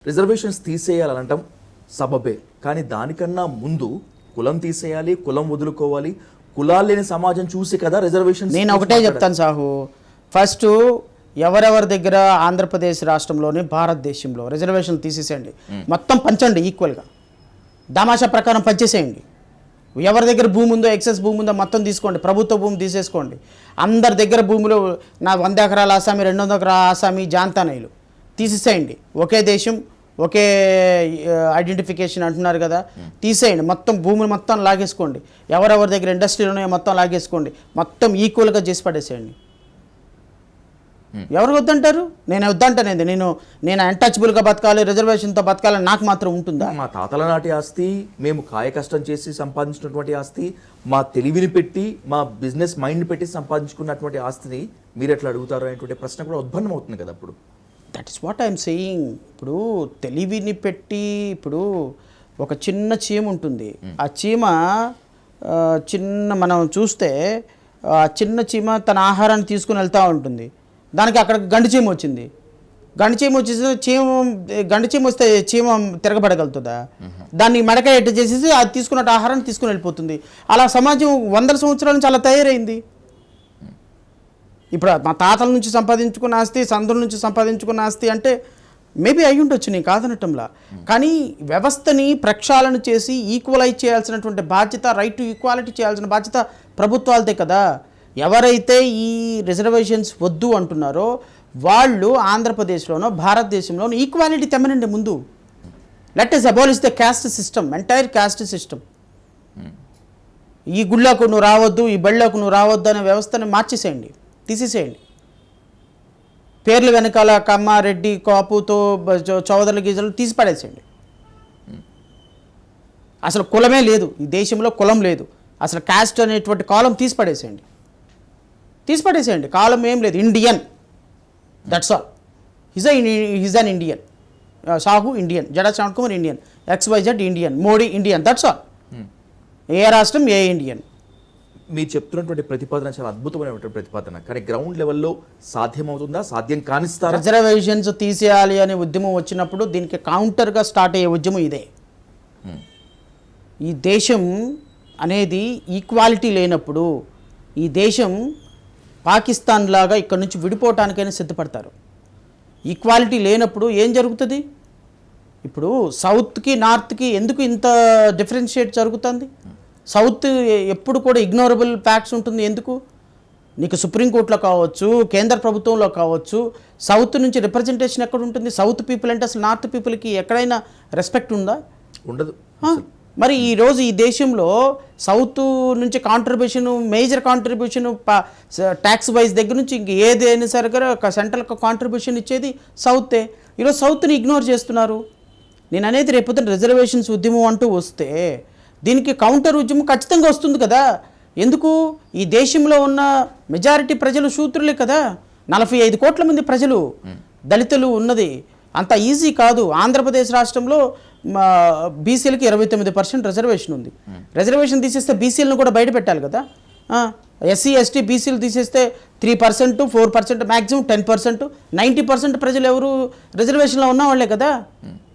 Reservations తీసేయాలంటాం సబబే, కానీ దానికన్నా ముందు కులం తీసేయాలి, కులం వదులుకోవాలి, కులాలు లేని సమాజం చూసి కదా రిజర్వేషన్స్. నేను ఒకటే చెప్తాను సాహు, ఫస్ట్ ఎవరెవరి దగ్గర ఆంధ్రప్రదేశ్ రాష్ట్రంలోని భారతదేశంలో రిజర్వేషన్లు తీసేసేయండి, మొత్తం పంచండి ఈక్వల్గా, దామాషా ప్రకారం పంచేసేయండి. ఎవరి దగ్గర భూమి ఉందో, ఎక్సెస్ భూమి ఉందో మొత్తం తీసుకోండి, ప్రభుత్వ భూమి తీసేసుకోండి. అందరి దగ్గర భూమిలో నా 100 ఎకరాల ఆసామి, 200 ఎకరాల ఆసామి, జాంతానీయులు తీసేసేయండి. ఒకే దేశం, ఒకే ఐడెంటిఫికేషన్ అంటున్నారు కదా, తీసేయండి. మొత్తం భూమిని మొత్తం లాగేసుకోండి. ఎవరెవరి దగ్గర ఇండస్ట్రీలు ఉన్నాయో మొత్తం లాగేసుకోండి, మొత్తం ఈక్వల్గా చేసి పడేసేయండి. ఎవరు వద్దంటారు? నేను వద్దంటానేది. నేను అన్టచబుల్గా బతకాలి, రిజర్వేషన్తో బతకాలని నాకు మాత్రం ఉంటుందా? మా తాతల నాటి ఆస్తి, మేము కాయ కష్టం చేసి సంపాదించినటువంటి ఆస్తి, మా తెలివిని పెట్టి, మా బిజినెస్ మైండ్ పెట్టి సంపాదించుకున్నటువంటి ఆస్తిని మీరు ఎట్లా అడుగుతారు అనేటువంటి ప్రశ్న కూడా ఉద్భన్నం అవుతుంది కదా. అప్పుడు that is what I'm saying. ఇప్పుడు తెలివిని పెట్టి, ఇప్పుడు ఒక చిన్న చీమ ఉంటుంది, ఆ చీమ మనం చూస్తే ఆ చిన్న చీమ తన ఆహారాన్ని తీసుకుని వెళ్తూ ఉంటుంది. దానికి అక్కడ గండు చీమ వచ్చింది. గండు చీమ వస్తే చీమ తిరగబడగలుగుతుందా? దాన్ని మెడకాయ ఎట్టు చేసేసి అది తీసుకున్నట్టు ఆహారాన్ని తీసుకుని వెళ్ళిపోతుంది. అలా సమాజం 100 సంవత్సరాల నుంచి అలా తయారైంది. ఇప్పుడు మా తాతల నుంచి సంపాదించుకున్న ఆస్తి, సందుల నుంచి సంపాదించుకున్న ఆస్తి అంటే మేబీ అయి ఉండొచ్చు, నేను కాదనటంలా. కానీ వ్యవస్థని ప్రక్షాళన చేసి ఈక్వలైజ్ చేయాల్సినటువంటి బాధ్యత, రైట్ టు ఈక్వాలిటీ చేయాల్సిన బాధ్యత ప్రభుత్వాలదే కదా. ఎవరైతే ఈ రిజర్వేషన్స్ వద్దు అంటున్నారో వాళ్ళు ఆంధ్రప్రదేశ్లోనో భారతదేశంలోనో ఈక్వాలిటీ తెమ్మనండి ముందు. Let us abolish the caste system, entire caste system. ఈ గుళ్ళకు నువ్వు రావద్దు, ఈ బళ్ళకు నువ్వు రావద్దు అనే వ్యవస్థని మార్చేసేయండి, తీసేసేయండి. పేర్లు వెనకాల కమ్మ, రెడ్డి, కాపుతో చౌదరుల గీజలు తీసి పడేసేయండి. అసలు కులమే లేదు ఈ దేశంలో, కులం లేదు అసలు. కాస్ట్ అనేటువంటి కాలం తీసి పడేసేయండి. కాలం ఏం లేదు, Indian, that's all. He's an Indian. Sahu Indian, Jada Shyam Kumar Indian, XYZ Indian, Modi Indian, that's all. ఏ రాష్ట్రం ఏ ఇండియన్. మీరు చెప్తున్నటువంటి ప్రతిపాదన చాలా అద్భుతమైనటువంటి ప్రతిపాదన, కానీ గ్రౌండ్ లెవెల్లో సాధ్యమవుతుందా? సాధ్యం కానిస్తారా? రిజర్వేషన్స్ తీసేయాలి అనే ఉద్యమం వచ్చినప్పుడు దీనికి కౌంటర్గా స్టార్ట్ అయ్యే ఉద్యమం ఇదే. ఈ దేశం అనేది ఈక్వాలిటీ లేనప్పుడు, ఈ దేశం పాకిస్తాన్ లాగా ఇక్కడ నుంచి విడిపోవటానికైనా సిద్ధపడతారు. ఈక్వాలిటీ లేనప్పుడు ఏం జరుగుతుంది? ఇప్పుడు సౌత్కి నార్త్కి ఎందుకు ఇంత డిఫరెన్షియేట్ జరుగుతుంది? సౌత్ ఎప్పుడు కూడా ఇగ్నోరబుల్ ఫ్యాక్ట్స్ ఉంటుంది. ఎందుకు? నీకు సుప్రీంకోర్టులో కావచ్చు, కేంద్ర ప్రభుత్వంలో కావచ్చు, సౌత్ నుంచి రిప్రజెంటేషన్ ఎక్కడ ఉంటుంది? సౌత్ పీపుల్ అంటే అసలు నార్త్ పీపుల్కి ఎక్కడైనా రెస్పెక్ట్ ఉందా? ఉండదు. మరి ఈరోజు ఈ దేశంలో సౌత్ నుంచి contribution, major contribution tax wise దగ్గర నుంచి ఇంక ఏదైనా సరే సెంట్రల్కి కాంట్రిబ్యూషన్ ఇచ్చేది సౌతే. ఈరోజు సౌత్ని ఇగ్నోర్ చేస్తున్నారు. నేను అనేది రేపొద్దున రిజర్వేషన్స్ ఉద్యమం అంటూ వస్తే దీనికి కౌంటర్ ఉద్యమం ఖచ్చితంగా వస్తుంది కదా. ఎందుకు? ఈ దేశంలో ఉన్న మెజారిటీ ప్రజలు శూద్రులే కదా. 45 కోట్ల మంది ప్రజలు, దళితులు ఉన్నది అంత ఈజీ కాదు. ఆంధ్రప్రదేశ్ రాష్ట్రంలో బీసీలకి 29% రిజర్వేషన్ ఉంది. రిజర్వేషన్ తీసేస్తే బీసీలను కూడా బయట పెట్టాలి కదా. SC ST బీసీలు తీసేస్తే 3%, 4%, మ్యాక్సిమం 10%, 90% ప్రజలు ఎవరు రిజర్వేషన్లో ఉన్న వాళ్ళే కదా.